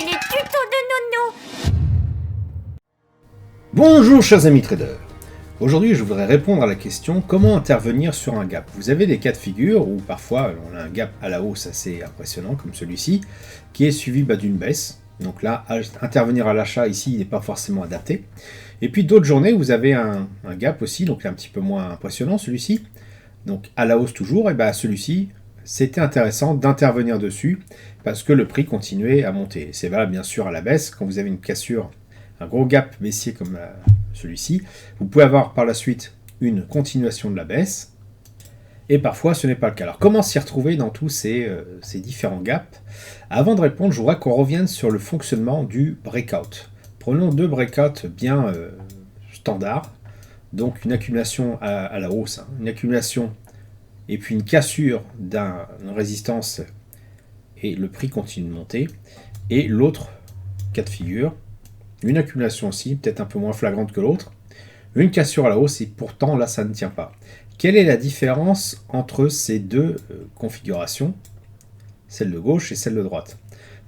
c'est les tutos de Nono. Bonjour chers amis traders. Aujourd'hui je voudrais répondre à la question comment intervenir sur un gap. Vous avez des cas de figure où parfois on a un gap à la hausse assez impressionnant comme celui-ci, qui est suivi d'une baisse. Donc là, intervenir à l'achat ici n'est pas forcément adapté. Et puis d'autres journées, vous avez un gap aussi, donc un petit peu moins impressionnant celui-ci. Donc à la hausse toujours, et celui-ci, c'était intéressant d'intervenir dessus parce que le prix continuait à monter. C'est valable bien sûr à la baisse, quand vous avez une cassure, un gros gap baissier comme celui-ci, vous pouvez avoir par la suite une continuation de la baisse, et parfois ce n'est pas le cas. Alors comment s'y retrouver dans tous ces différents gaps? Avant de répondre, je voudrais qu'on revienne sur le fonctionnement du breakout. Prenons deux breakouts bien standards, donc une accumulation à la hausse, une accumulation et puis une cassure d'une résistance et le prix continue de monter, et l'autre cas de figure, une accumulation aussi, peut-être un peu moins flagrante que l'autre, une cassure à la hausse et pourtant là ça ne tient pas. Quelle est la différence entre ces deux configurations, celle de gauche et celle de droite?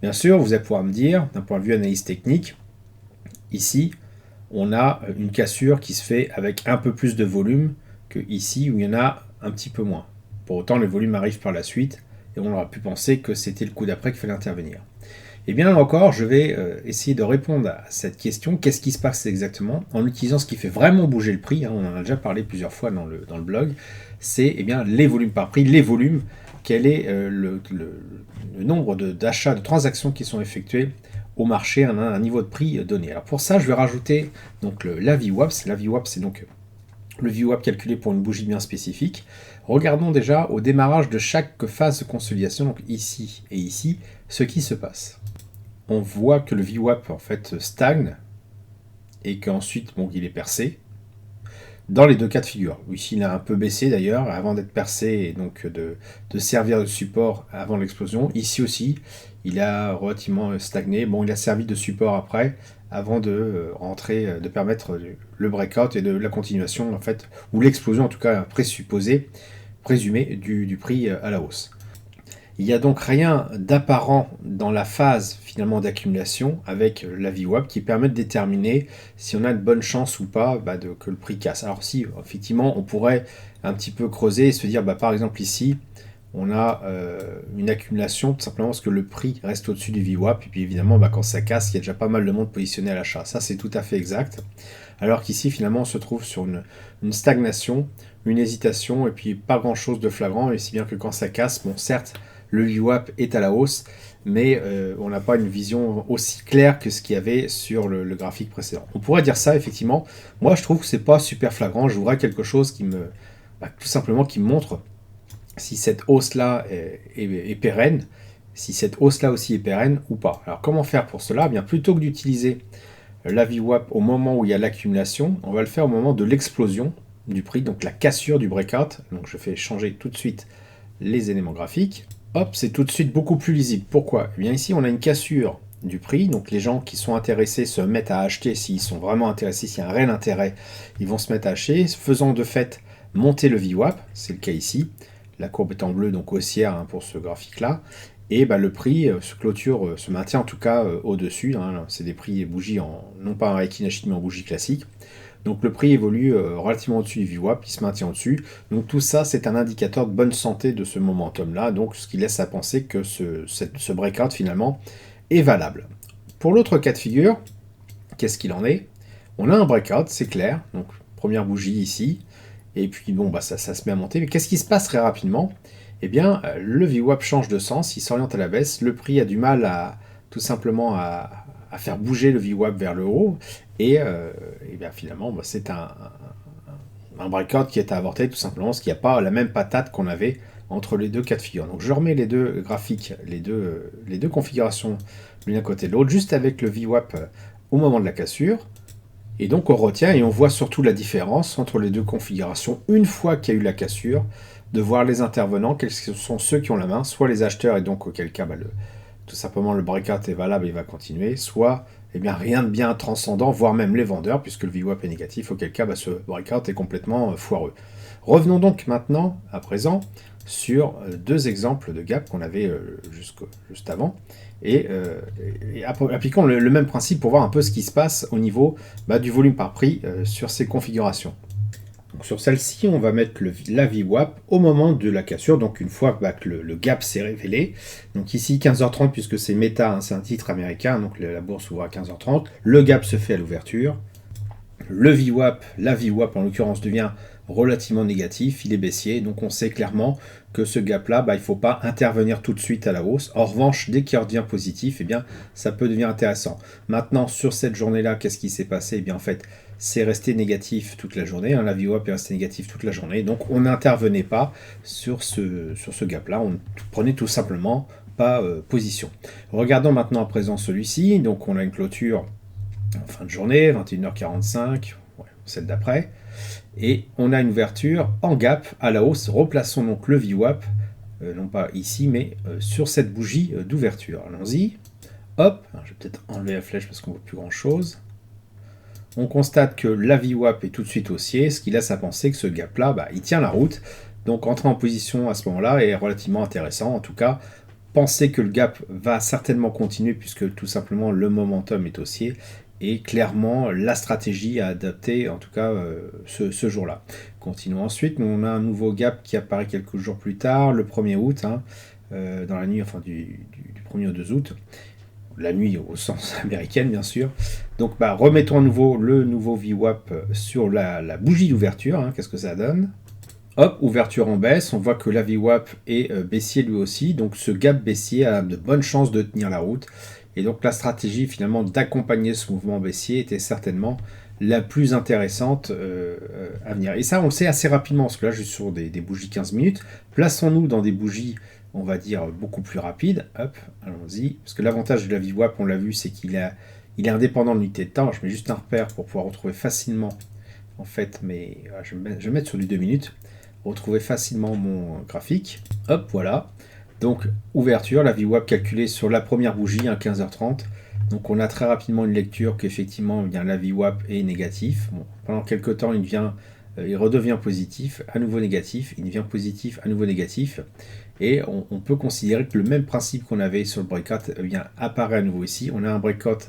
Bien sûr, vous allez pouvoir me dire, d'un point de vue analyse technique, ici, on a une cassure qui se fait avec un peu plus de volume que ici où il y en a un petit peu moins. Pour autant, le volume arrive par la suite et on aurait pu penser que c'était le coup d'après qu'il fallait intervenir. Et bien là encore, je vais essayer de répondre à cette question, qu'est-ce qui se passe exactement, en utilisant ce qui fait vraiment bouger le prix, on en a déjà parlé plusieurs fois dans le blog, c'est les volumes par prix, les volumes, quel est le nombre d'achats, de transactions qui sont effectuées au marché à un niveau de prix donné. Alors pour ça, je vais rajouter donc la VWAP. La VWAP, c'est donc le VWAP calculé pour une bougie bien spécifique. Regardons déjà au démarrage de chaque phase de consolidation, donc ici et ici, ce qui se passe. On voit que le VWAP en fait stagne et qu'ensuite il est percé. Dans les deux cas de figure. Ici, il a un peu baissé d'ailleurs, avant d'être percé et donc de servir de support avant l'explosion. Ici aussi, il a relativement stagné. Bon, il a servi de support après, avant de rentrer, de permettre le breakout et de la continuation, en fait, ou l'explosion en tout cas présumée du prix à la hausse. Il n'y a donc rien d'apparent dans la phase finalement d'accumulation avec la VWAP qui permet de déterminer si on a de bonnes chances ou pas que le prix casse. Alors si effectivement on pourrait un petit peu creuser et se dire par exemple ici on a une accumulation tout simplement parce que le prix reste au-dessus du VWAP et puis évidemment quand ça casse il y a déjà pas mal de monde positionné à l'achat. Ça c'est tout à fait exact. Alors qu'ici finalement on se trouve sur une stagnation, une hésitation et puis pas grand chose de flagrant, et si bien que quand ça casse, certes le VWAP est à la hausse, mais on n'a pas une vision aussi claire que ce qu'il y avait sur le graphique précédent. On pourrait dire ça, effectivement. Moi, je trouve que c'est pas super flagrant. Je voudrais quelque chose qui me, tout simplement, qui me montre si cette hausse-là est pérenne, si cette hausse-là aussi est pérenne ou pas. Alors, comment faire pour cela? Bien, plutôt que d'utiliser la VWAP au moment où il y a l'accumulation, on va le faire au moment de l'explosion du prix, donc la cassure du breakout. Donc, je fais changer tout de suite les éléments graphiques. Hop, c'est tout de suite beaucoup plus lisible. Pourquoi? Eh bien ici, on a une cassure du prix, donc les gens qui sont intéressés se mettent à acheter, s'ils sont vraiment intéressés, s'il y a un réel intérêt, ils vont se mettre à acheter, faisant de fait monter le VWAP, c'est le cas ici, la courbe est en bleu, donc haussière pour ce graphique-là, et le prix se clôture, se maintient en tout cas au-dessus, c'est des prix et bougies, non pas en Akinashiki, mais en bougie classique. Donc le prix évolue relativement au-dessus du VWAP, il se maintient au-dessus. Donc tout ça, c'est un indicateur de bonne santé de ce momentum-là, donc ce qui laisse à penser que ce breakout, finalement, est valable. Pour l'autre cas de figure, qu'est-ce qu'il en est? On a un breakout, c'est clair, donc première bougie ici, et puis ça se met à monter. Mais qu'est-ce qui se passe très rapidement? Eh bien, le VWAP change de sens, il s'oriente à la baisse, le prix a du mal tout simplement à faire bouger le VWAP vers le haut, et bien finalement c'est un breakout qui est à avorter tout simplement parce qu'il n'y a pas la même patate qu'on avait entre les deux cas de figure. Donc je remets les deux graphiques, les deux configurations l'une à côté de l'autre, juste avec le VWAP au moment de la cassure, et donc on retient et on voit surtout la différence entre les deux configurations une fois qu'il y a eu la cassure, de voir les intervenants, quels sont ceux qui ont la main, soit les acheteurs et donc auquel cas tout simplement le breakout est valable et va continuer, soit eh bien, rien de bien transcendant, voire même les vendeurs, puisque le VWAP est négatif, auquel cas ce breakout est complètement foireux. Revenons donc maintenant, à présent, sur deux exemples de gap qu'on avait juste avant, et appliquons le même principe pour voir un peu ce qui se passe au niveau du volume par prix sur ces configurations. Donc sur celle-ci, on va mettre la VWAP au moment de la cassure, donc une fois que le gap s'est révélé. Donc ici 15h30, puisque c'est Meta, hein, c'est un titre américain, donc la bourse ouvre à 15h30. Le gap se fait à l'ouverture. Le VWAP, la VWAP en l'occurrence, devient relativement négatif, il est baissier, donc on sait clairement que ce gap-là, il ne faut pas intervenir tout de suite à la hausse. En revanche, dès qu'il redevient positif, eh bien, ça peut devenir intéressant. Maintenant, sur cette journée-là, qu'est-ce qui s'est passé? Eh bien, en fait, c'est resté négatif toute la journée, hein, la VWAP est restée négative toute la journée, donc on n'intervenait pas sur ce gap-là, on prenait tout simplement pas position. Regardons maintenant à présent celui-ci, donc on a une clôture en fin de journée, 21h45, ouais, celle d'après, et on a une ouverture en gap à la hausse. Replaçons donc le VWAP, non pas ici, mais sur cette bougie d'ouverture. Allons-y, hop, alors, je vais peut-être enlever la flèche parce qu'on ne voit plus grand-chose. On constate que la VWAP est tout de suite haussier, ce qui laisse à penser que ce gap-là, il tient la route. Donc entrer en position à ce moment-là est relativement intéressant. En tout cas, pensez que le gap va certainement continuer puisque tout simplement le momentum est haussier. Et clairement, la stratégie à adapter, en tout cas ce jour-là. Continuons ensuite, on a un nouveau gap qui apparaît quelques jours plus tard, le 1er août, hein, dans la nuit enfin, du 1er au 2 août. La nuit au sens américaine, bien sûr. Donc, remettons à nouveau le nouveau VWAP sur la bougie d'ouverture. Hein, qu'est-ce que ça donne? Hop, ouverture en baisse. On voit que la VWAP est baissier lui aussi. Donc, ce gap baissier a de bonnes chances de tenir la route. Et donc, la stratégie, finalement, d'accompagner ce mouvement baissier était certainement la plus intéressante à venir. Et ça, on le sait assez rapidement, parce que là, je suis sur des bougies 15 minutes. Plaçons-nous dans des bougies, on va dire, beaucoup plus rapides. Hop, allons-y. Parce que l'avantage de la VWAP, on l'a vu, c'est qu'il est indépendant de l'unité de temps. Alors, je mets juste un repère pour pouvoir retrouver facilement, en fait, je vais mettre sur du 2 minutes, retrouver facilement mon graphique. Hop, voilà. Donc, ouverture, la VWAP calculée sur la première bougie à 15h30. Donc, on a très rapidement une lecture qu'effectivement, la VWAP est négatif. Bon, pendant quelques temps, il redevient positif, à nouveau négatif, il devient positif, à nouveau négatif. Et on peut considérer que le même principe qu'on avait sur le breakout apparaît à nouveau ici. On a un breakout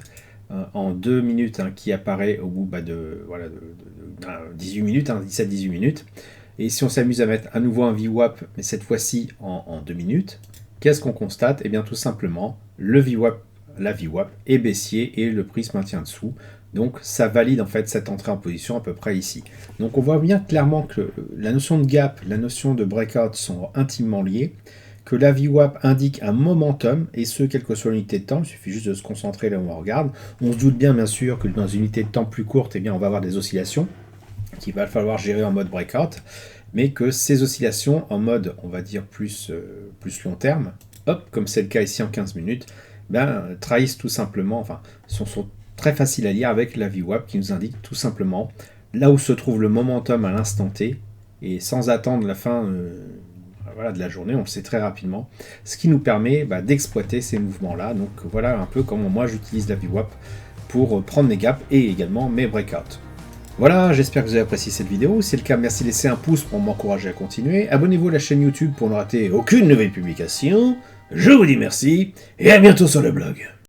en 2 minutes qui apparaît au bout de 18 minutes, 17-18 minutes. Et si on s'amuse à mettre à nouveau un VWAP, mais cette fois-ci en 2 minutes, qu'est-ce qu'on constate? Eh bien tout simplement, la VWAP est baissier et le prix se maintient dessous. Donc ça valide en fait cette entrée en position à peu près ici. Donc on voit bien clairement que la notion de gap, la notion de breakout sont intimement liées, que la VWAP indique un momentum, et ce, quelle que soit l'unité de temps, il suffit juste de se concentrer là où on regarde. On se doute bien sûr que dans une unité de temps plus courte, on va avoir des oscillations qu'il va falloir gérer en mode breakout, mais que ces oscillations en mode, on va dire, plus long terme, hop, comme c'est le cas ici en 15 minutes, trahissent tout simplement, sont très faciles à lire avec la VWAP qui nous indique tout simplement là où se trouve le momentum à l'instant T, et sans attendre la fin de la journée, on le sait très rapidement, ce qui nous permet d'exploiter ces mouvements-là. Donc voilà un peu comment moi j'utilise la VWAP pour prendre mes gaps et également mes breakouts. Voilà, j'espère que vous avez apprécié cette vidéo. Si c'est le cas, merci de laisser un pouce pour m'encourager à continuer. Abonnez-vous à la chaîne YouTube pour ne rater aucune nouvelle publication. Je vous dis merci et à bientôt sur le blog.